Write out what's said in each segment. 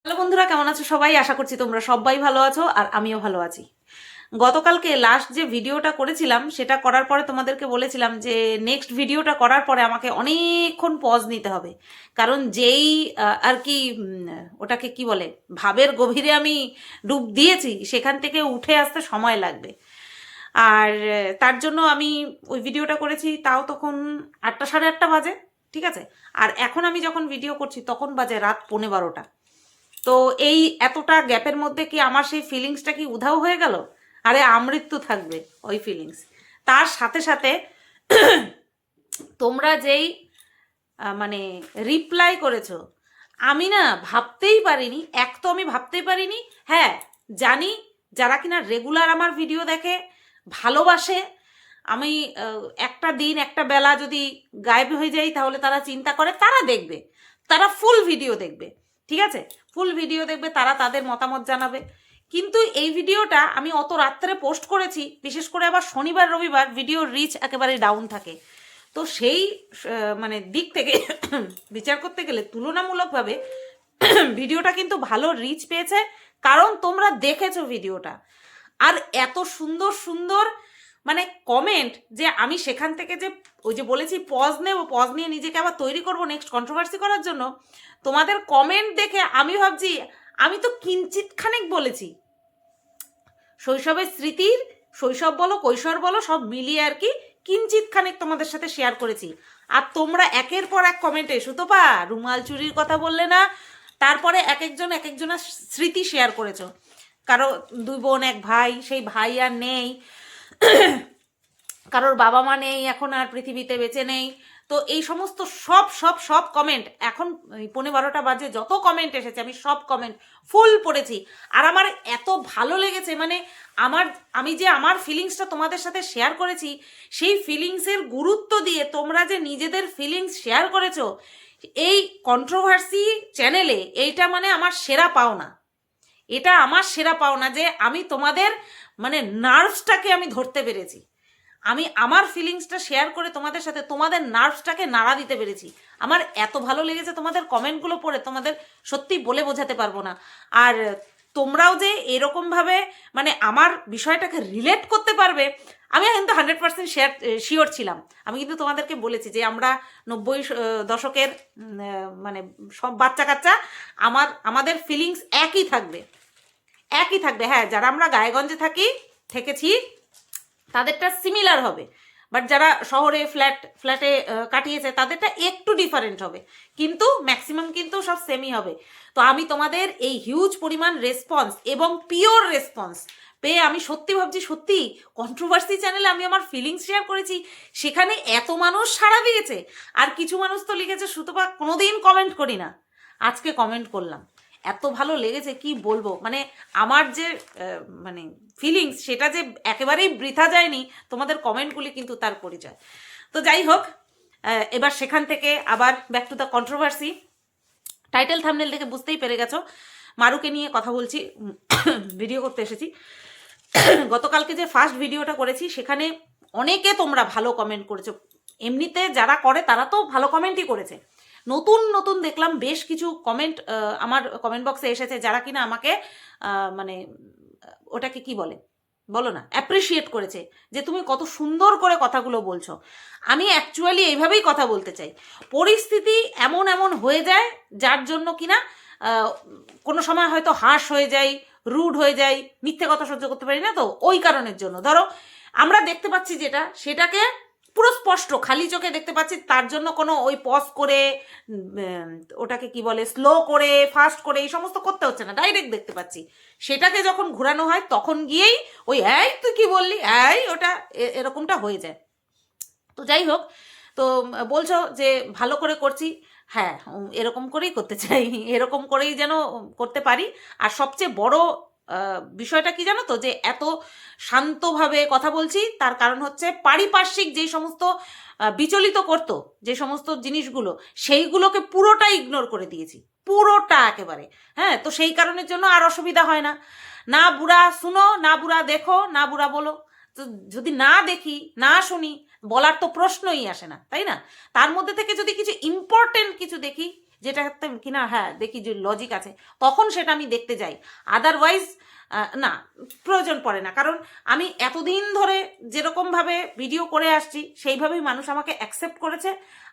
Hello বন্ধুরা, কেমন আছো সবাই? আশা করছি তোমরা সবাই ভালো আছো আর আমিও ভালো আছি। গতকালকে লাস্ট যে ভিডিওটা করেছিলাম সেটা করার পরে তোমাদেরকে বলেছিলাম যে নেক্সট ভিডিওটা করার পরে আমাকে অনেকক্ষণ পজ নিতে হবে, কারণ যেই আর কি ওটাকে কি বলে, ভাবের গভীরে আমি ডুব দিয়েছি, সেখান থেকে উঠে আসতে সময় লাগবে। আর তার জন্য আমি ওই ভিডিওটা করেছি, তাও তখন 8টা সাড়ে 8টা বাজে, ঠিক আছে। আর এখন আমি যখন ভিডিও করছি তখন বাজে রাত 11:15। তো এই এতটা গ্যাপের মধ্যে কি আমার সেই ফিলিংসটা কি উধাও হয়ে গেল? আরে আমৃত্যু থাকবে ওই ফিলিংস। তার সাথে সাথে তোমরা যেই মানে রিপ্লাই করেছো, আমি না ভাবতেই পারিনি। এক তো আমি ভাবতেই পারিনি, হ্যাঁ জানি যারা কিনা রেগুলার আমার ভিডিও দেখে, ভালোবাসে, আমি একটা দিন একটা বেলা যদি গায়েব হয়ে যাই তাহলে তারা চিন্তা করে, তারা দেখবে, তারা ফুল ভিডিও দেখবে, ঠিক আছে, ফুল ভিডিও দেখবে, তারা তাদের মতামত জানাবে। কিন্তু এই ভিডিওটা আমি অত রাত্রে পোস্ট করেছি, বিশেষ করে আবার শনিবার রবিবার ভিডিওর রিচ একেবারে ডাউন থাকে। তো সেই মানে দিক থেকে বিচার করতে গেলে তুলনামূলকভাবে ভিডিওটা কিন্তু ভালো রিচ পেয়েছে, কারণ তোমরা দেখেছো ভিডিওটা। আর এত সুন্দর সুন্দর মানে কমেন্ট, যে আমি সেখান থেকে যে ওই যে বলেছি পজ নেব, পজ নিয়ে নিজেকে আবার তৈরি করব নেক্সট কন্ট্রোভার্সি করার জন্য, তোমাদের কমেন্ট দেখে আমি ভাবছি আমি তো কিঞ্চিত খানিক বলেছি, শৈশবের স্মৃতির, শৈশব বলো কৈশোর বলো সব মিলিয়ে আর কি কিঞ্চিত খানিক তোমাদের সাথে শেয়ার করেছি। আর তোমরা একের পর এক কমেন্টে, সুতপা রুমাল চুরির কথা বললে না, তারপরে এক একজনের স্মৃতি শেয়ার করেছো। কারো 2 বোন 1 ভাই, সেই ভাই আর নেই, কারোর বাবা মা নেই এখন, আর পৃথিবীতে বেঁচে নেই। তো এই সমস্ত সব সব সব কমেন্ট এখন 11:15 বাজে যত কমেন্ট এসেছে আমি সব কমেন্ট ফুল পড়েছি। আর আমার এত ভালো লেগেছে, মানে আমি যে আমার ফিলিংসটা তোমাদের সাথে শেয়ার করেছি, সেই ফিলিংসের গুরুত্ব দিয়ে তোমরা যে নিজেদের ফিলিংস শেয়ার করেছো এই কন্ট্রোভার্সি চ্যানেলে, এইটা মানে আমার সেরা পাওনা। এটা আমার সেরা পাওনা যে আমি তোমাদের মানে নার্ভসটাকে আমি ধরতে পেরেছি, আমি আমার ফিলিংসটা শেয়ার করে তোমাদের সাথে তোমাদের নার্ভসটাকে নাড়া দিতে পেরেছি। আমার এত ভালো লেগেছে তোমাদের কমেন্টগুলো পড়ে, তোমাদের সত্যি বলে বোঝাতে পারবো না। আর তোমরাও যে এরকমভাবে মানে আমার বিষয়টাকে রিলেট করতে পারবে, আমি কিন্তু 100% শিওর ছিলাম। আমি কিন্তু তোমাদেরকে বলেছি যে আমরা 90 দশকের মানে সব বাচ্চা কাচ্চা, আমাদের ফিলিংস একই থাকবে, একই থাকবে। হ্যাঁ, যারা আমরা গায়েগঞ্জে থেকেছি তাদেরটা সিমিলার হবে, বাট যারা শহরে ফ্ল্যাটে কাটিয়েছে তাদেরটা একটু ডিফারেন্ট হবে, কিন্তু ম্যাক্সিমাম কিন্তু সব সেমই হবে। তো আমি তোমাদের এই হিউজ পরিমাণ রেসপন্স এবং পিওর রেসপন্স পেয়ে আমি সত্যি ভাবছি, সত্যি কন্ট্রোভার্সি চ্যানেলে আমি আমার ফিলিংস শেয়ার করেছি, সেখানে এত মানুষ সাড়া দিয়েছে। আর কিছু মানুষ তো লিখেছে, সুতপা কোনোদিন কমেন্ট করি না, আজকে কমেন্ট করলাম। এত ভালো লেগেছে কি বলবো, মানে আমার যে মানে ফিলিংস সেটা যে একেবারেই বৃথা যায়নি, তোমাদের কমেন্টগুলি কিন্তু তার পরিচয়। তো যাই হোক, এবার সেখান থেকে আবার back to the controversy. Title thumbnail দেখে বুঝতেই পেরে গেছো মারুকে নিয়ে কথা বলছি, ভিডিও করতে এসেছি। গতকালকে যে ফার্স্ট ভিডিওটা করেছি সেখানে অনেকে তোমরা ভালো কমেন্ট করেছো, এমনিতে যারা করে তারা তো ভালো কমেন্টই করেছে। নতুন নতুন দেখলাম বেশ কিছু কমেন্ট আমার কমেন্ট বক্সে এসেছে, যারা কিনা আমাকে মানে ওটাকে কি বলে বলো না, অ্যাপ্রিসিয়েট করেছে যে তুমি কত সুন্দর করে কথাগুলো বলছো। আমি অ্যাকচুয়ালি এইভাবেই কথা বলতে চাই। পরিস্থিতি এমন এমন হয়ে যায় যার জন্য কিনা কোনো সময় হয়তো হার্শ হয়ে যায়, রুড হয়ে যায়, মিথ্যে কথা সহ্য করতে পারি না, তো ওই কারণের জন্য ধরো আমরা দেখতে পাচ্ছি যেটা, সেটাকে পুরো স্পষ্ট খালি চোখে দেখতে পাচ্ছি, তার জন্য কোনো ওই পজ করে ওটাকে কি বলে স্লো করে ফাস্ট করে এই সমস্ত করতে হচ্ছে না, ডাইরেক্ট দেখতে পাচ্ছি। সেটাকে যখন ঘোরানো হয় তখন গিয়েই ওই এই তুই কি বললি, এই ওটা এরকমটা হয়ে যায়। তো যাই হোক, তো বলছো যে ভালো করে করছি, হ্যাঁ এরকম করেই করতে চাই, এরকম করেই যেন করতে পারি। আর সবচেয়ে বড় বিষয়টা কি জানো তো, যে এত শান্তভাবে কথা বলছি তার কারণ হচ্ছে পারিপার্শ্বিক যেই সমস্ত বিচলিত করতো যে সমস্ত জিনিসগুলো, সেইগুলোকে পুরোটা ইগনোর করে দিয়েছি, পুরোটা একেবারে। হ্যাঁ, তো সেই কারণের জন্য আর অসুবিধা হয় না। না বুড়া শুনো, না বুড়া দেখো, না বুড়া বলো। তো যদি না দেখি না শুনি বলার তো প্রশ্নই আসে না, তাই না? তার মধ্যে থেকে যদি কিছু ইম্পর্টেন্ট কিছু দেখি, যেটাতে কিনা হ্যাঁ দেখি যে লজিক আছে, তখন সেটা আমি দেখতে যাই। আদারওয়াইজ না, প্রয়োজন পড়ে না। কারণ আমি এতদিন ধরে যেরকমভাবে ভিডিও করে আসছি সেইভাবেই মানুষ আমাকে অ্যাকসেপ্ট করেছে,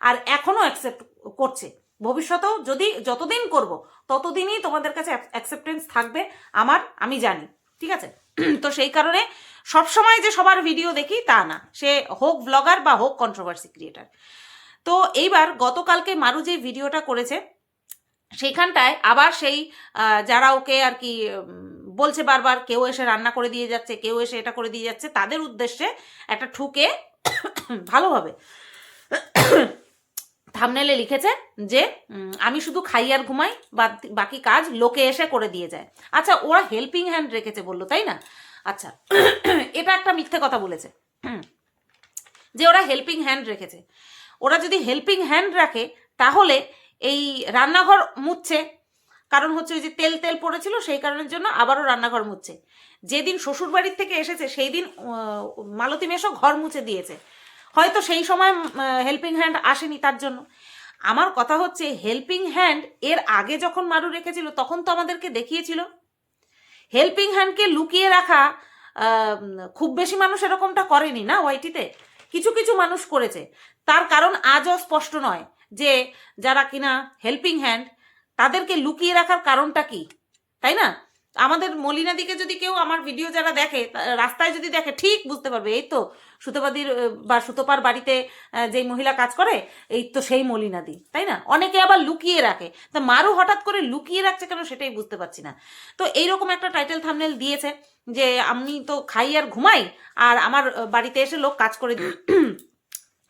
আর এখনও অ্যাকসেপ্ট করছে। ভবিষ্যতেও যদি যতদিন করব ততদিনই তোমাদের কাছে অ্যাকসেপ্টেন্স থাকবে আমার, আমি জানি, ঠিক আছে? তো সেই কারণে সবসময় যে সবার ভিডিও দেখি তা না, সে হোক ব্লগার বা হোক কন্ট্রোভার্সি ক্রিয়েটার। তো এইবার গতকালকে মারু যে ভিডিওটা করেছে সেইখানটায় আবার সেই যারা ওকে আর কি বলছে বারবার, কেউ এসে রান্না করে দিয়ে যাচ্ছে, কেউ এসে এটা করে দিয়ে যাচ্ছে, তাদের উদ্দেশ্যে একটা ঠুকে ভালোভাবে থাম্বনেলে লিখেছে যে আমি শুধু খাই আর ঘুমাই, বাকি কাজ লোকে এসে করে দিয়ে যায়। আচ্ছা, ওরা হেল্পিং হ্যান্ড রেখেছে বললো, তাই না? আচ্ছা, এটা একটা মিথ্যে কথা বলেছে যে ওরা হেল্পিং হ্যান্ড রেখেছে। ওরা যদি হেল্পিং হ্যান্ড রাখে তাহলে এই রান্নাঘর মুছছে, কারণ হচ্ছে ওই যে তেল তেল পড়েছিল সেই কারণের জন্য আবারও রান্নাঘর মুছছে। যেদিন শ্বশুর বাড়ির থেকে এসেছে সেই দিন মালতী মেশো ঘর মুছে দিয়েছে, হয়তো সেই সময় হেল্পিং হ্যান্ড আসেনি তার জন্য। আমার কথা হচ্ছে হেল্পিং হ্যান্ড এর আগে যখন মারু রেখেছিল তখন তো আমাদেরকে দেখিয়েছিল। হেল্পিং হ্যান্ডকে লুকিয়ে রাখা খুব বেশি মানুষ এরকমটা করেনি না ওয়াইটিতে, কিছু কিছু মানুষ করেছে। তার কারণ আজও স্পষ্ট নয় যে যারা কিনা হেল্পিং হ্যান্ড তাদেরকে লুকিয়ে রাখার কারণটা কি, তাই না? আমাদের মলিনাদিকে যদি কেউ আমার ভিডিও যারা দেখে রাস্তায় যদি দেখে ঠিক বুঝতে পারবে এই তো সুতোপাদির বা সুতোপার বাড়িতে যেই মহিলা কাজ করে এই তো সেই মলিনাদি, তাই না? অনেকে আবার লুকিয়ে রাখে, তা মারু হঠাৎ করে লুকিয়ে রাখছে কেন সেটাই বুঝতে পারছি না। তো এইরকম একটা টাইটেল থাম্বনেল দিয়েছে যে আমি তো খাই আর ঘুমাই আর আমার বাড়িতে এসে লোক কাজ করে দিই।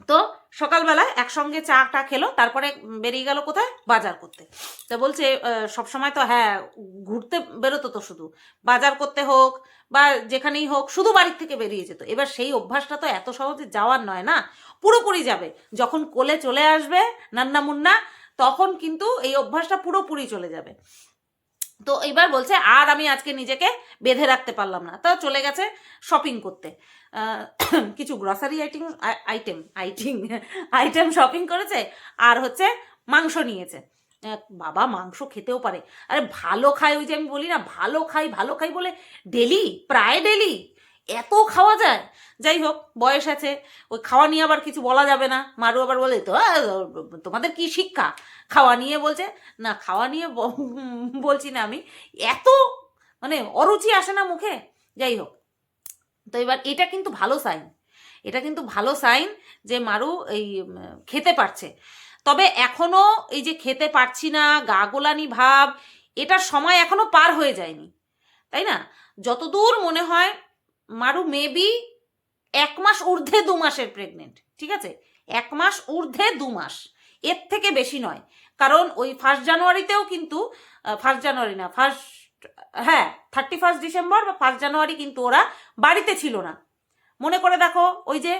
তো সকালবেলা একসঙ্গে চাটা খেলো, তারপরে বেরিয়ে গেল কোথায়, বাজার করতে। তো বলছে সবসময় তো হ্যাঁ ঘুরতে বেরোতো, তো শুধু বাজার করতে হোক বা যেখানেই হোক শুধু বাড়ির থেকে বেরিয়ে যেত। এবার সেই অভ্যাসটা তো এত সহজে যাওয়ার নয় না, পুরোপুরি যাবে যখন কোলে চলে আসবে নান্না মুন্না, তখন কিন্তু এই অভ্যাসটা পুরোপুরি চলে যাবে। তো এবার বলছে আর আমি আজকে নিজেকে বেঁধে রাখতে পারলাম না, তা চলে গেছে শপিং করতে। কিছু গ্রসারি আইটেম শপিং করেছে, আর হচ্ছে মাংস নিয়েছে। বাবা মাংস খেতেও পারে, আরে ভালো খায়, ওই যে আমি বলি না ভালো খাই বলে ডেলি, প্রায় ডেলি এত খাওয়া যায়। যাই হোক, বয়স আছে, ওই খাওয়া নিয়ে আবার কিছু বলা যাবে না। মারু আবার বলে তো তোমাদের কি শিক্ষা খাওয়া নিয়ে, বলছে না খাওয়া নিয়ে বলছি না আমি, এত মানে অরুচি আসে না মুখে। যাই হোক, তো এবার এটা কিন্তু ভালো সাইন, এটা কিন্তু ভালো সাইন যে মারু এই খেতে পারছে। তবে এখনো এই যে খেতে পারছি না গা গোলানি ভাব, এটার সময় এখনো পার হয়ে যায়নি, তাই না? যতদূর মনে হয় মারু মেবি 1 মাস ঊর্ধ্বে 2 মাসের প্রেগনেন্ট, ঠিক আছে? 1 মাস ঊর্ধ্বে 2 মাস, এর থেকে বেশি নয়। কারণ ওই 1 জানুয়ারিতেও কিন্তু 1 জানুয়ারি না, হ্যাঁ 31 ডিসেম্বর বা 1 জানুয়ারি কিন্তু ওরা বাড়িতে ছিল না। মনে করে দেখো, ওই যে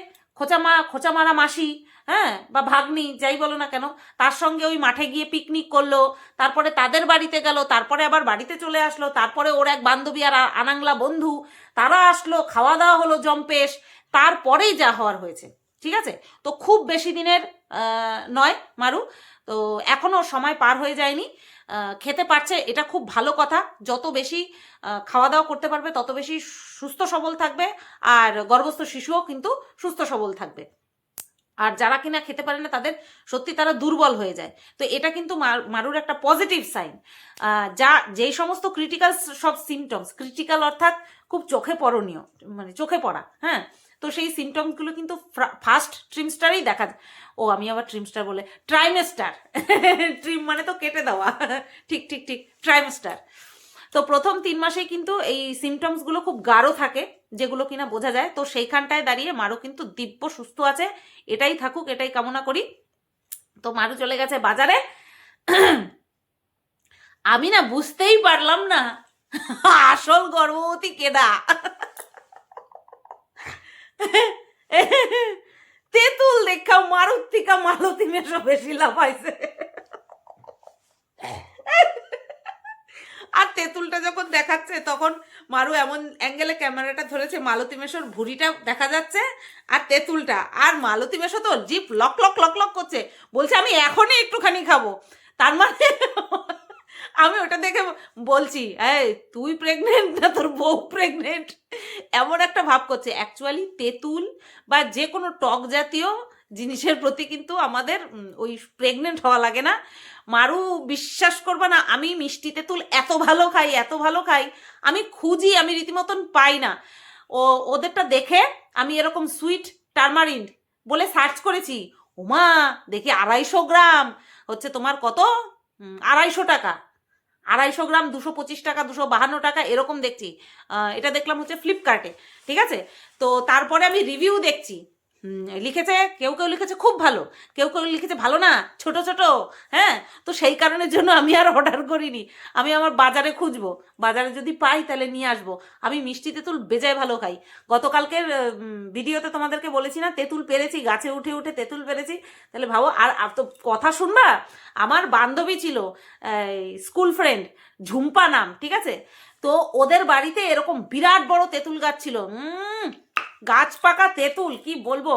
খোঁচামারা মাসি, হ্যাঁ বা ভাগ্নি যাই বলো না কেন, তার সঙ্গে ওই মাঠে গিয়ে পিকনিক করলো, তারপরে তাদের বাড়িতে গেল, তারপরে আবার বাড়িতে চলে আসলো, তারপরে ওর এক বান্ধবী আর আনাংলা বন্ধু তারা আসলো, খাওয়া দাওয়া হলো জম্পেশ, তারপরেই যা হওয়ার হয়েছে, ঠিক আছে? তো খুব বেশি দিনের নয় মারু, তো এখনও সময় পার হয়ে যায়নি, খেতে পারছে, এটা খুব ভালো কথা। যত বেশি খাওয়া দাওয়া করতে পারবে তত বেশি সুস্থ সবল থাকবে, আর গর্ভস্থ শিশুও কিন্তু সুস্থ সবল থাকবে। আর যারা কিনা খেতে পারে না তাদের সত্যি তারা দুর্বল হয়ে যায়। তো এটা কিন্তু মারুর একটা পজিটিভ সাইন। যা যেই সমস্ত ক্রিটিক্যাল সব সিমটমস, ক্রিটিক্যাল অর্থাৎ খুব চোখে পড়নীয়, মানে চোখে পড়া, হ্যাঁ, তো সেই সিমটমসগুলো কিন্তু ফার্স্ট ট্রিমস্টারেই দেখা যায়। ও আমি আবার ট্রিমস্টার বলে, ট্রাইমেস্টার, ট্রিম মানে তো কেটে দেওয়া, ঠিক ঠিক ঠিক, ট্রাইমেস্টার। তো প্রথম 3 মাসেই কিন্তু এই সিমটমসগুলো খুব গাঢ় থাকে, যেগুলো কিনা বোঝা যায়। তো সেইখানটায় দাঁড়িয়ে মারু কিন্তু দিব্য সুস্থ আছে, এটাই থাকুক, এটাই কামনা করি। তো মারু চলে গেছে বাজারে। আমি না বুঝতেই পারলাম না আসল গর্ভবতী কেডা। তেঁতুল দেখা মারুর থেকে মালতী মেশো বেশি লাফাইছে। আর তেঁতুলটা যখন দেখাচ্ছে তখন মারু এমন অ্যাঙ্গেলে ক্যামেরাটা ধরেছে, মালতী মেশোর ভুঁড়িটা দেখা যাচ্ছে আর তেঁতুলটা, আর মালতী মেশো তো জিভ লক লক লক লক করছে, বলছে আমি এখনই একটুখানি খাবো। তার মানে আমি ওটা দেখে বলছি, এই তুই প্রেগনেন্ট না তোর বউ প্রেগনেন্ট, এমন একটা ভাব করছে। অ্যাকচুয়ালি তেঁতুল বা যে কোনো টক জাতীয় জিনিসের প্রতি কিন্তু আমাদের ওই প্রেগনেন্ট হওয়া লাগে না। মারু, বিশ্বাস করবা না, আমি মিষ্টি তেঁতুল এত ভালো খাই, এত ভালো খাই, আমি খুঁজি, আমি রীতিমতন পাই না। ওদেরটা দেখে আমি এরকম সুইট টারমারিন বলে সার্চ করেছি, ওমা দেখি 250 গ্রাম হচ্ছে তোমার কত, 250 টাকা, 250 গ্রাম 225 টাকা, 252 টাকা এরকম দেখছি। এটা দেখলাম হচ্ছে ফ্লিপকার্টে, ঠিক আছে। তো তারপরে আমি রিভিউ দেখছি, লিখেছে, কেউ কেউ লিখেছে খুব ভালো, কেউ কেউ লিখেছে ভালো না, ছোট ছোট। হ্যাঁ, তো সেই কারণের জন্য আমি আর অর্ডার করিনি। আমি আমার বাজারে খুঁজবো, বাজারে যদি পাই তাহলে নিয়ে আসবো। আমি মিষ্টি তেঁতুল বেজায় ভালো খাই। গতকালকের ভিডিওতে তোমাদেরকে বলেছি না, তেঁতুল পেরেছি, গাছে উঠে উঠে তেঁতুল পেরেছি। তাহলে ভাবো, আর তো কথা শুনবা, আমার বান্ধবী ছিল, স্কুল ফ্রেন্ড, ঝুম্পা নাম, ঠিক আছে। তো ওদের বাড়িতে এরকম বিরাট বড় তেঁতুল গাছ ছিল, গাছ পাকা তেঁতুল, কি বলবো।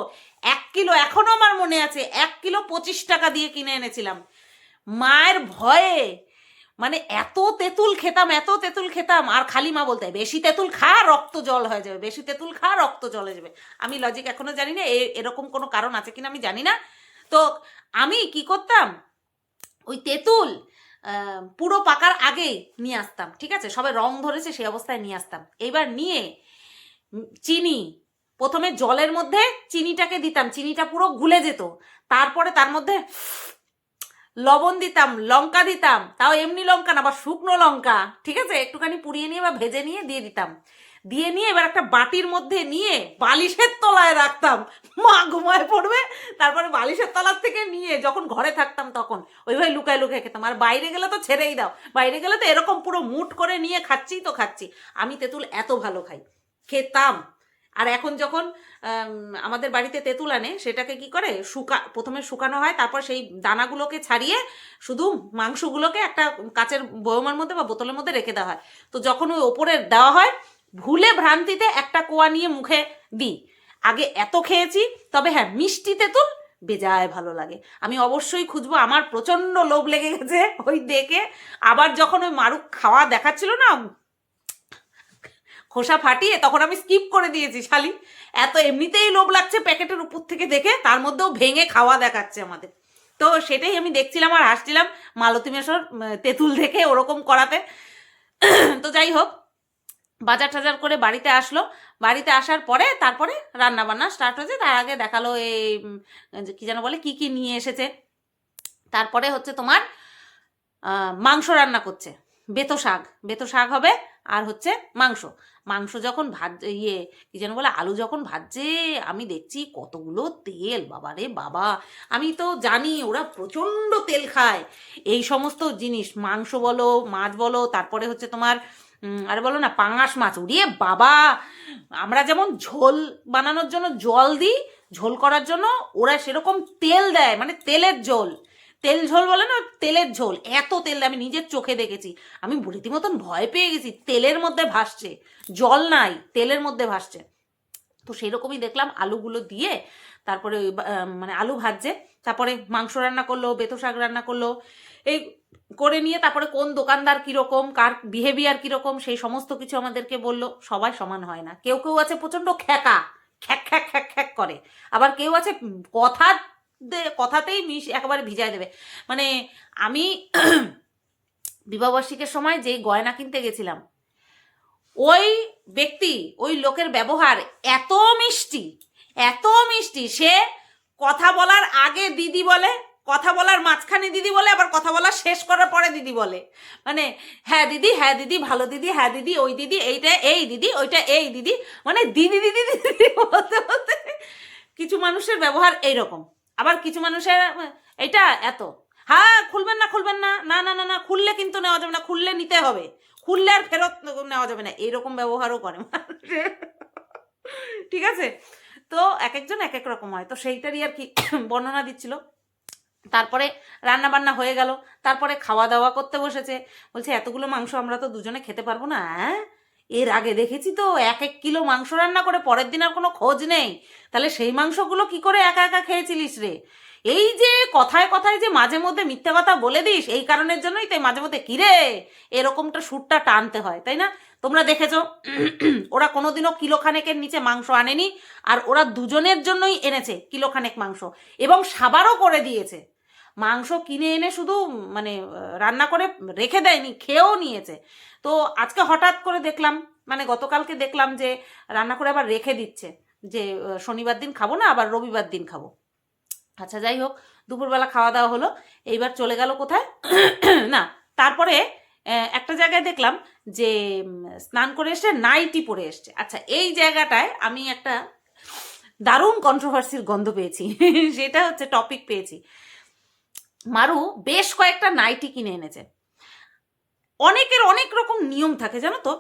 1 কিলো এখনো আমার মনে আছে, 1 কিলো 25 টাকা দিয়ে কিনে এনেছিলাম মায়ের ভয়ে। মানে এত তেঁতুল খেতাম, এত তেঁতুল খেতাম, আর খালি মা বলতে, বেশি তেঁতুল খা রক্ত জল হয়ে যাবে, বেশি তেঁতুল খা রক্ত জল হয়ে যাবে। আমি লজিক এখনো জানি না এরকম কোনো কারণ আছে কিনা আমি জানি না। তো আমি কি করতাম, ওই তেঁতুল পুরো পাকার আগেই নিয়ে আসতাম, ঠিক আছে, সবে রং ধরেছে সেই অবস্থায় নিয়ে আসতাম। এইবার নিয়ে চিনি, প্রথমে জলের মধ্যে চিনিটাকে দিতাম, চিনিটা পুরো গুলে যেত, তারপরে তার মধ্যে লবণ দিতাম, লঙ্কা দিতাম, তাও এমনি লঙ্কা না, বা শুকনো লঙ্কা, ঠিক আছে, একটুখানি পুড়িয়ে নিয়ে বা ভেজে নিয়ে দিয়ে দিতাম। দিয়ে নিয়ে এবার একটা বাটির মধ্যে নিয়ে বালিশের তলায় রাখতাম, মা ঘুমায় পড়বে, তারপরে বালিশের তলার থেকে নিয়ে যখন ঘরে থাকতাম তখন ওইভাবে লুকায় লুকায় খেতাম। আর বাইরে গেলে তো ছেড়েই দাও, বাইরে গেলে তো এরকম পুরো মুঠ করে নিয়ে খাচ্ছি তো খাচ্ছি। আমি তেঁতুল এত ভালো খাই, খেতাম। আর এখন যখন আমাদের বাড়িতে তেঁতুল আনে, সেটাকে কি করে, প্রথমে শুকানো হয়, তারপর সেই দানাগুলোকে ছাড়িয়ে শুধু মাংসগুলোকে একটা কাচের বয়মের মধ্যে বা বোতলের মধ্যে রেখে দেওয়া হয়। তো যখন ওই ওপরে দেওয়া হয়, ভুলে ভ্রান্তিতে একটা কোয়া নিয়ে মুখে দিই। আগে এত খেয়েছি, তবে হ্যাঁ, মিষ্টি তেঁতুল বেজায় ভালো লাগে। আমি অবশ্যই খুঁজবো, আমার প্রচণ্ড লোভ লেগে গেছে ওই দেখে। আবার যখন ওই মারুক খাওয়া দেখাচ্ছিল না খোসা ফাটিয়ে, তখন আমি স্কিপ করে দিয়েছি শালি, এত এমনিতেই লোভ লাগছে প্যাকেটের উপর থেকে দেখে, তার মধ্যেও ভেঙে খাওয়া দেখাচ্ছে আমাদের। তো সেটাই আমি দেখছিলাম আর হাসছিলাম মালতী মেশোর তেঁতুল দেখে ওরকম করাতে। তো যাই হোক, বাজার টাজার করে বাড়িতে আসলো, বাড়িতে আসার পরে তারপরে রান্না বান্না স্টার্ট হয়েছে। তার আগে দেখালো এই কি যেন বলে, কি কি নিয়ে এসেছে। তারপরে হচ্ছে তোমার মাংস রান্না করছে, বেতো শাক হবে, আর হচ্ছে মাংস। মাংস যখন কি যেন বলে, আলু যখন ভাজছে, আমি দেখছি কতগুলো তেল, বাবা রে বাবা। আমি তো জানি ওরা প্রচণ্ড তেল খায় এই সমস্ত জিনিস, মাংস বলো, মাছ বলো, তারপরে হচ্ছে তোমার আরে বলো না, পাঙাশ মাছ, উড়িয়ে বাবা। আমরা যেমন ঝোল বানানোর জন্য জল দিই, ঝোল করার জন্য ওরা সেরকম তেল দেয়, মানে তেলের ঝোল, তেল ঝোল বলে না, তেলের ঝোল, এত তেল আমি নিজের চোখে দেখেছি। আমি রীতিমতন ভয় পেয়ে গেছি, তেলের মধ্যে ভাসছে, জল নাই, তেলের মধ্যে ভাসছে। তো সেরকমই দেখলাম, আলুগুলো দিয়ে তারপরে ওই মানে আলু ভাজছে, তারপরে মাংস রান্না করলো, বেতো শাক রান্না করলো, এই করে নিয়ে তারপরে কোন দোকানদার কীরকম, কার বিহেভিয়ার কীরকম, সেই সমস্ত কিছু আমাদেরকে বললো। সবাই সমান হয় না, কেউ কেউ আছে প্রচণ্ড খ্যাকা, খ্যাক খ্যাক খ্যাক খ্যাক করে, আবার কেউ আছে কথাতেই একেবারে ভিজায় দেবে। মানে আমি বিবাহবার্ষিকের সময় যেই গয়না কিনতে গেছিলাম, ওই ব্যক্তি, ওই লোকের ব্যবহার এত মিষ্টি, এত মিষ্টি, সে কথা বলার আগে দিদি বলে, কথা বলার মাঝখানে দিদি বলে, আবার কথা বলা শেষ করার পরে দিদি বলে। মানে হ্যাঁ দিদি, হ্যাঁ দিদি, ভালো দিদি, হ্যাঁ দিদি, ওই দিদি, এইটা এই দিদি, ওইটা এই দিদি, মানে দিদি দিদি দিদি বলতে বলতে। কিছু মানুষের ব্যবহার এইরকম, আবার কিছু মানুষের এটা এত, হ্যাঁ খুলবেন না, খুলবেন না, না না না না, খুললে কিন্তু নেওয়া যাবে না, খুললে নিতে হবে, খুললে আর ফেরত নেওয়া যাবে না, এইরকম ব্যবহারও করে ঠিক আছে। তো এক একজন এক এক রকম হয়, তো সেইটারই আর কি বর্ণনা দিচ্ছিল। তারপরে রান্না বান্না হয়ে গেল, তারপরে খাওয়া দাওয়া করতে বসেছে। বলছে এতগুলো মাংস আমরা তো দুজনে খেতে পারবো না। হ্যাঁ, এর আগে দেখেছি তো 1-1 কিলো মাংস রান্না করে পরের দিন আর কোনো খোঁজ নেই, তাহলে সেই মাংসগুলো কি করে একা একা খেয়েছিলিস রে? এই যে কথায় কথায় যে মাঝে মধ্যে মিথ্যে কথা বলে দিস, এই কারণের জন্যই তাই মাঝে মধ্যে কিরে এরকমটা সুরটা টানতে হয়, তাই না? তোমরা দেখেছো ওরা কোনোদিনও কিলোখানেকের নিচে মাংস আনেনি, আর ওরা দুজনের জন্যই এনেছে কিলোখানেক মাংস, এবং সাবারও করে দিয়েছে। মাংস কিনে এনে শুধু মানে রান্না করে রেখে দেয়নি, খেয়েও নিয়েছে। তো আজকে হঠাৎ করে দেখলাম, মানে গতকালকে দেখলাম যে রান্না করে আবার রেখে দিচ্ছে, যে শনিবার দিন খাবো না, আবার রবিবার দিন খাবো। আচ্ছা যাই হোক, দুপুরবেলা খাওয়া দাওয়া হলো, এইবার চলে গেল কোথায় না, তারপরে একটা জায়গায় দেখলাম যে স্নান করে এসে নাইটি পরে এসছে। আচ্ছা এই জায়গাটায় আমি একটা দারুণ কন্ট্রোভার্সির গন্ধ পেয়েছি সেটা হচ্ছে টপিক পেয়েছি। মারু বেশ কয়েকটা নাইটি কিনে এনেছে। অনেকের অনেক রকম নিয়ম থাকে জানো তো।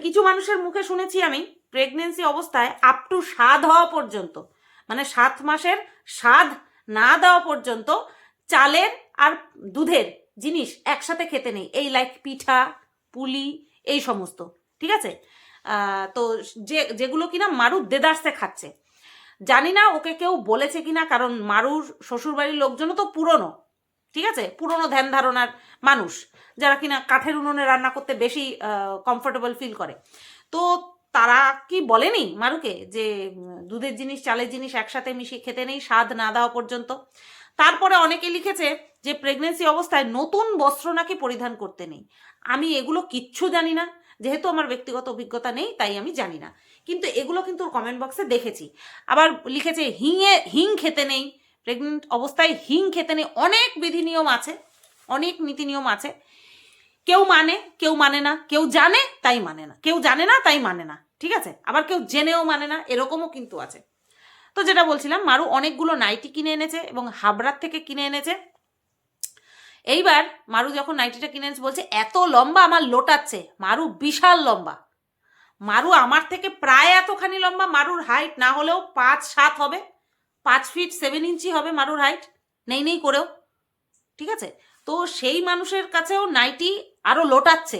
কিছু মানুষের মুখে শুনেছি আমি, প্রেগনেন্সি অবস্থায় আপ টু 7 হওয়া পর্যন্ত, মানে 7 মাসের স্বাদ না দেওয়া পর্যন্ত চালের আর দুধের জিনিস একসাথে খেতে নেই, এই লাইক পিঠা, পুলি, এই সমস্ত, ঠিক আছে? তো যেগুলো কিনা মারু দেদারসে খাচ্ছে। জানি না ওকে কেউ বলেছে কিনা, কারণ মারুর শ্বশুরবাড়ির লোকজনও তো পুরনো, ঠিক আছে, পুরনো ধ্যান ধারণার মানুষ, যারা কিনা কাঠের উনুনে রান্না করতে বেশি কমফোর্টেবল ফিল করে। তো তারা কি বলেনি মারুকে যে দুধের জিনিস চালের জিনিস একসাথে মিশিয়ে খেতে নেই স্বাদ না দেওয়া পর্যন্ত? তারপরে অনেকে লিখেছে যে প্রেগনেন্সি অবস্থায় নতুন বস্ত্র নাকি পরিধান করতে নেই। আমি এগুলো কিচ্ছু জানি না, যেহেতু আমার ব্যক্তিগত অভিজ্ঞতা নেই তাই আমি জানি না, কিন্তু এগুলো কিন্তু কমেন্ট বক্সে দেখেছি। আবার লিখেছে হিং খেতে নেই, প্রেগনেন্ট অবস্থায় হিং খেতে নেই। অনেক বিধি নিয়ম আছে, অনেক নীতি নিয়ম আছে। কেউ মানে, কেউ মানে না, কেউ জানে তাই মানে না, কেউ জানে না তাই মানে না, ঠিক আছে? আবার কেউ জেনেও মানে না, এরকমও কিন্তু আছে। তো যেটা বলছিলাম, মারু অনেকগুলো নাইটি কিনে এনেছে এবং হাবড়ার থেকে কিনে এনেছে। এইবার মারু যখন নাইটিটা কিনে এনেছে বলছে এত লম্বা আমার লোটাচ্ছে। মারু বিশাল লম্বা, মারু আমার থেকে প্রায় এতখানি লম্বা। মারুর হাইট না হলেও 5-7 হবে, 5 ফিট 7 ইঞ্চি হবে মারুর হাইট, নেই নেই করেও, ঠিক আছে? তো সেই মানুষের কাছেও নাইটি আরো লোটাচ্ছে।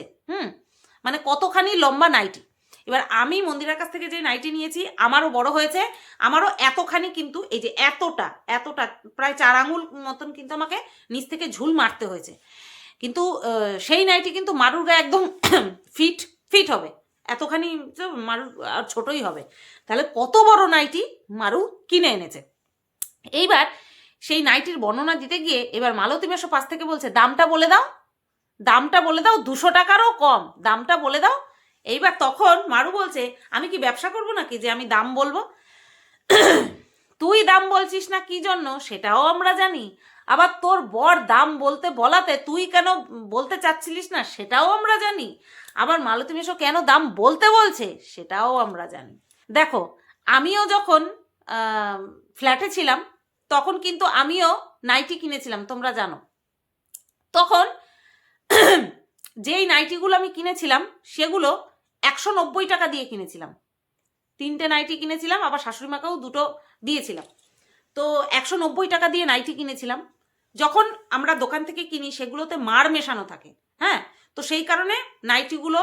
মানে কতখানি লম্বা নাইটি। এবার আমি মন্দিরের কাছ থেকে যে নাইটি নিয়েছি আমারও বড় হয়েছে, আমারও এতখানি, কিন্তু এই যে এতটা এতটা প্রায় 4 আঙুল মতন কিন্তু আমাকে নিচ থেকে ঝুল মারতে হয়েছে। কিন্তু সেই নাইটি কিন্তু মারুর গায়ে একদম ফিট ফিট হবে, এতখানি মারুর আর ছোটই হবে। তাহলে কত বড় নাইটি মারু কিনে এনেছে। এইবার সেই নাইটির বর্ণনা দিতে গিয়ে এবার মালতী মেশো পাশ থেকে বলছে দামটা বলে দাও, দামটা বলে দাও, 200 টাকারও কম, দামটা বলে দাও। এইবার তখন মারু বলছে আমি কি ব্যবসা করবো নাকি যে আমি দাম বলবো? তুই দাম বলছিস না কি জন্য সেটাও আমরা জানি, আবার তোর বর দাম বলতে বলাতে তুই কেন বলতে চাচ্ছিলিস না সেটাও আমরা জানি, আবার মালতী মেশো কেন দাম বলতে বলছে সেটাও আমরা জানি। দেখো আমিও যখন ফ্ল্যাটে ছিলাম তখন কিন্তু আমিও নাইটি কিনেছিলাম, তোমরা জানো। তখন যেই নাইটিগুলো আমি কিনেছিলাম সেগুলো 190 টাকা দিয়ে কিনেছিলাম। 3টে নাইটি কিনেছিলাম, আবার শাশুড়ি মাকেও 2টো দিয়েছিলাম। তো 190 টাকা দিয়ে নাইটি কিনেছিলাম। যখন আমরা দোকান থেকে কিনি সেগুলোতে মার মেশানো থাকে, হ্যাঁ, তো সেই কারণে নাইটিগুলো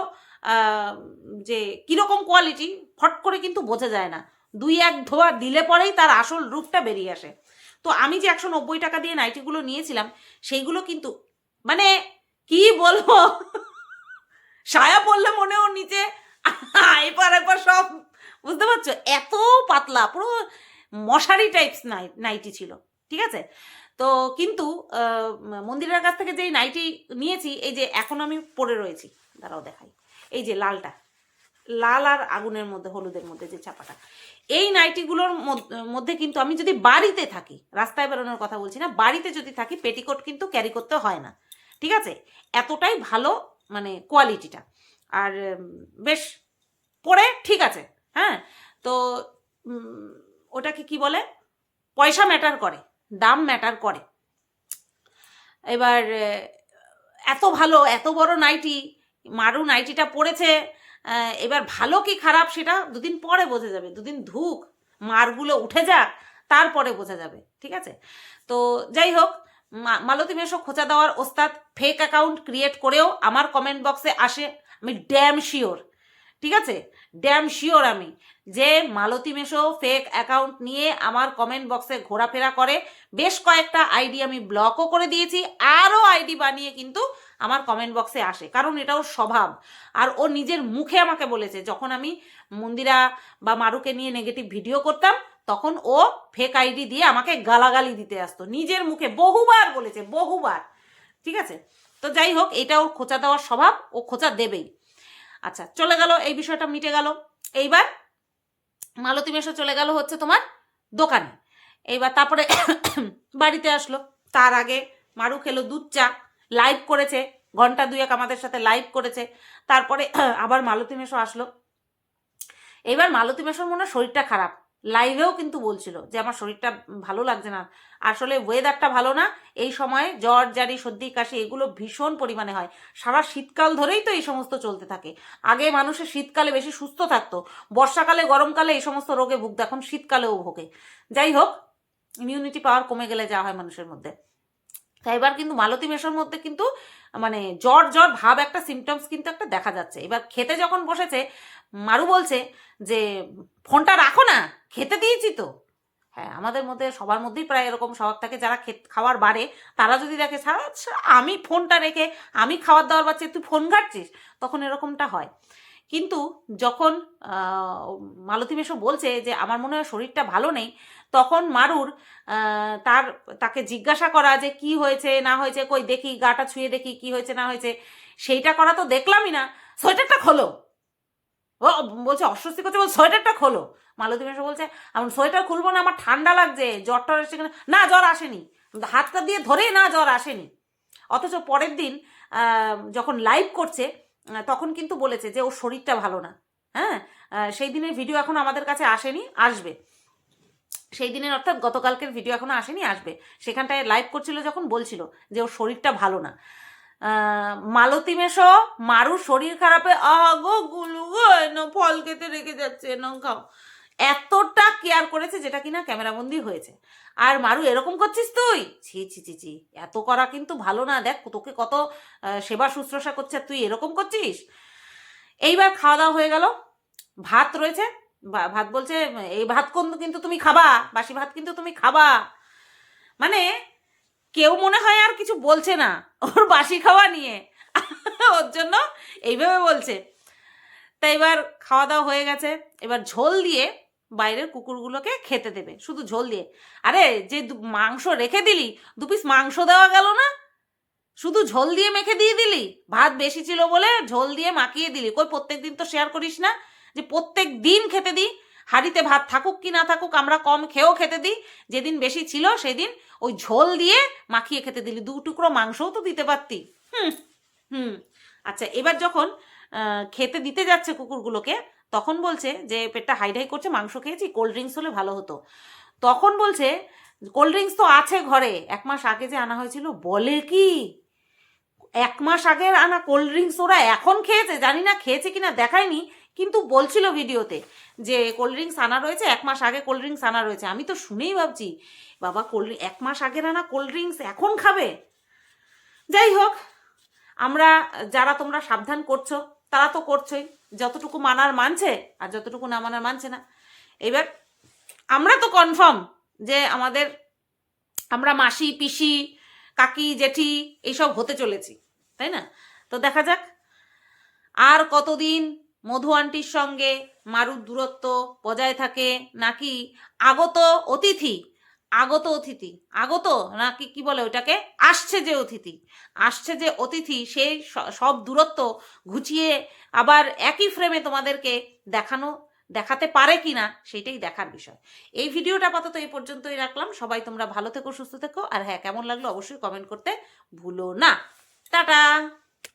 যে কীরকম কোয়ালিটি ফট করে কিন্তু বোঝা যায় না, 2-1 ধোয়া দিলে পরেই তার আসল রূপটা বেরিয়ে আসে। তো আমি যে 190 টাকা দিয়ে নাইটিগুলো নিয়েছিলাম সেইগুলো কিন্তু মানে কি বলবো, সায়া পড়লে মনেও নিচে এপার এপার সব, বুঝতে পারছো, এত পাতলা, পুরো মশারি টাইপস নাইটি ছিল, ঠিক আছে? তো কিন্তু মন্দিরের কাছ থেকে যেই নাইটি নিয়েছি, এই যে এখন আমি পরে রয়েছি, দাঁড়াও দেখাই, এই যে লালটা, লাল আর আগুনের মধ্যে হলুদের মধ্যে যে চাপাটা, এই নাইটিগুলোর মধ্যে কিন্তু আমি যদি বাড়িতে থাকি, রাস্তায় বেরোনোর কথা বলছি না, বাড়িতে যদি থাকি পেটিকোট কিন্তু ক্যারি করতে হয় না, ঠিক আছে? এতটাই ভালো মানে কোয়ালিটিটা, আর বেশ পরে ঠিক আছে, হ্যাঁ। তো ওটাকে কি বলে, পয়সা ম্যাটার করে, দাম ম্যাটার করে। এবার এত ভালো এত বড় নাইটি, মারু নাইটিটা পরেছে, এবার ভালো কি খারাপ সেটা 2 দিন পরে বোঝা যাবে, 2 দিন ধুক, মারগুলো উঠে যাক, তারপরে বোঝা যাবে, ঠিক আছে? তো যাই হোক, মালতী মেশো খোঁচা দেওয়ার ওস্তাদ, ফেক অ্যাকাউন্ট ক্রিয়েট করেও আমার কমেন্ট বক্সে আসে, আমি ড্যাম শিওর ঠিক আছে, ড্যাম শিওর আমি যে মালতী মেশো ফেক অ্যাকাউন্ট নিয়ে আমার কমেন্ট বক্সে ঘোরাফেরা করে। বেশ কয়েকটা আইডি আমি ব্লকও করে দিয়েছি, আরও আইডি বানিয়ে কিন্তু আমার কমেন্ট বক্সে আসে, কারণ এটা ওর স্বভাব। আর ও নিজের মুখে আমাকে বলেছে, যখন আমি মন্দিরা বা মারুকে নিয়ে নেগেটিভ ভিডিও করতাম তখন ও ফেক আইডি দিয়ে আমাকে গালাগালি দিতে আসতো, নিজের মুখে বহুবার বলেছে, বহুবার। ঠিক আছে, তো যাই হোক, এটা ওর খোঁচা দেওয়ার স্বভাব, ও খোঁচা দেবেই। আচ্ছা, চলে গেল, এই বিষয়টা মিটে গেল। এইবার মালতী মেশো চলে গেল হচ্ছে তোমার দোকানে। এইবার তারপরে বাড়িতে আসলো, তার আগে মারু খেলো দুধ চা, লাইভ করেছে, ঘন্টা দুয়েক আমাদের সাথে লাইভ করেছে। তারপরে আবার মালতী মেশো আসলো। এবার মালতী মেশোর মনে হয় শরীরটা খারাপ, লাইভেও কিন্তু বলছিল যে আমার শরীরটা ভালো লাগছে না, আসলে ওয়েদারটা ভালো না, এই সময়ে জ্বর জারি সর্দি কাশি এগুলো ভীষণ পরিমাণে হয়, সারা শীতকাল ধরেই তো এই সমস্ত চলতে থাকে। আগে মানুষের শীতকালে বেশি সুস্থ থাকতো, বর্ষাকালে গরমকালে এই সমস্ত রোগে ভুগতো, এখন শীতকালেও ভোগে। যাই হোক, ইমিউনিটি পাওয়ার কমে গেলে যা হয় মানুষের মধ্যে। তাই এবার কিন্তু মালতী মেশোর মধ্যে কিন্তু মানে জ্বর জ্বর ভাব একটা সিমটমস কিন্তু একটা দেখা যাচ্ছে। এবার খেতে যখন বসেছে, মারু বলছে যে ফোনটা রাখো না, খেতে দিয়েছি তো। হ্যাঁ, আমাদের মধ্যে সবার মধ্যেই প্রায় এরকম স্বভাব থাকে, যারা খাওয়ার বাড়ে তারা যদি দেখে আমি ফোনটা রেখে আমি খাবার দাবার পাচ্ছি, তুই ফোন ঘাটছিস, তখন এরকমটা হয়। কিন্তু যখন মালতী মেশো বলছে যে আমার মনে হয় শরীরটা ভালো নেই, তখন মারুর তাকে জিজ্ঞাসা করা যে কি হয়েছে না হয়েছে, কই দেখি গাটা ছুঁয়ে দেখি কি হয়েছে না হয়েছে, সেইটা করা তো দেখলামই না। সোয়েটারটা খোলো, ও বলছে অস্বস্তি করছে, বল সোয়েটারটা খোলো। মালতী মেশো বলছে আমি সোয়েটার খুলবো না, আমার ঠান্ডা লাগছে, জ্বরটা এসে না, জ্বর আসেনি, হাতটা দিয়ে ধরে না, জ্বর আসেনি। অথচ পরের দিন যখন লাইভ করছে তখন কিন্তু বলেছে যে ওর শরীরটা ভালো না। হ্যাঁ, সেই দিনের ভিডিও এখন আমাদের কাছে আসেনি, আসবে সেই দিনের, অর্থাৎ গতকালকের ভিডিও এখনো আসেনি, আসবে। সেখানটায় লাইভ করছিল যখন বলছিল যে ওর শরীরটা ভালো না। মালতী মেশো মারুর শরীর খারাপে আগো গুলু ফল খেতে রেখে যাচ্ছে না খাও, এতটা কেয়ার করেছে, যেটা কিনা ক্যামেরাবন্দি হয়েছে। আর মারু এরকম করছিস তুই, ছি ছি ছি ছি, এত করা কিন্তু ভালো না, দেখ তোকে কত সেবা শুশ্রূষা করছে, তুই এরকম করছিস। এইবার খাওয়া দাওয়া হয়ে গেল, ভাত রয়েছে, ভাত বলছে এই ভাত কিন্তু তুমি খাবা, বাসি ভাত কিন্তু তুমি খাবা। মানে কেউ মনে হয় আর কিছু বলছে না ওর বাসি খাওয়া নিয়ে, ওর জন্য এইভাবে বলছে। তাই এবার খাওয়া দাওয়া হয়ে গেছে, এবার ঝোল দিয়ে বাইরের কুকুরগুলোকে খেতে দেবে, শুধু ঝোল দিয়ে। আরে যে মাংস রেখে দিলি, 2 পিস মাংস দেওয়া গেল না, শুধু ঝোল দিয়ে মেখে দিয়ে দিলি, ভাত বেশি ছিল বলে ঝোল দিয়ে মাখিয়ে দিলি। কই প্রত্যেক দিন তো শেয়ার করিস না যে প্রত্যেক দিন খেতে দিই, হাঁড়িতে ভাত থাকুক কি না থাকুক আমরা কম খেয়েও খেতে দিই, যেদিন বেশি ছিল সেদিন ওই ঝোল দিয়ে মাখিয়ে খেতে দিলি, 2 টুকরো মাংসও তো দিতে পারতি। হুম হুম আচ্ছা, এবার যখন খেতে দিতে যাচ্ছে কুকুরগুলোকে, তখন বলছে যে পেটটা হাইডাই করছে, মাংস খেয়েছি, কোল্ড ড্রিঙ্কস হলে ভালো হতো। তখন বলছে কোল্ড ড্রিঙ্কস তো আছে ঘরে, 1 মাস আগে যে আনা হয়েছিল। বলে কি 1 মাস আগের আনা কোল্ড ড্রিঙ্কস ওরা এখন খেয়েছে? জানি না খেয়েছে কিনা, দেখায়নি, কিন্তু বলছিল ভিডিওতে যে কোল্ড ড্রিঙ্কস আনা রয়েছে, 1 মাস আগে কোল্ড ড্রিঙ্কস আনা রয়েছে। আমি তো শুনেই ভাবছি বাবা, 1 মাস আগের আনা কোল্ড ড্রিঙ্কস এখন খাবে। যাই হোক, আমরা যারা তোমরা সাবধান করছো তারা তো করছোই, যতটুকু মানার মানছে আর যতটুকু না মানার মানছে না। এবার আমরা তো কনফার্ম যে আমরা মাসি পিসি কাকি জেঠি এইসব হতে চলেছি, তাই না? তো দেখা যাক আর কতদিন মধু আন্টির সঙ্গে মারুর দূরত্ব বজায় থাকে, নাকি আগত অতিথি আগত নাকি কি বলে ওটাকে, আসছে যে অতিথি সেই সব দূরত্ব ঘুচিয়ে আবার একই ফ্রেমে তোমাদেরকে দেখাতে পারে কিনা, সেটাই দেখার বিষয়। এই ভিডিওটা আপাতত এই পর্যন্তই রাখলাম। সবাই তোমরা ভালো থেকো, সুস্থ থেকো, আর হ্যাঁ, কেমন লাগলো অবশ্যই কমেন্ট করতে ভুলো না। টাটা।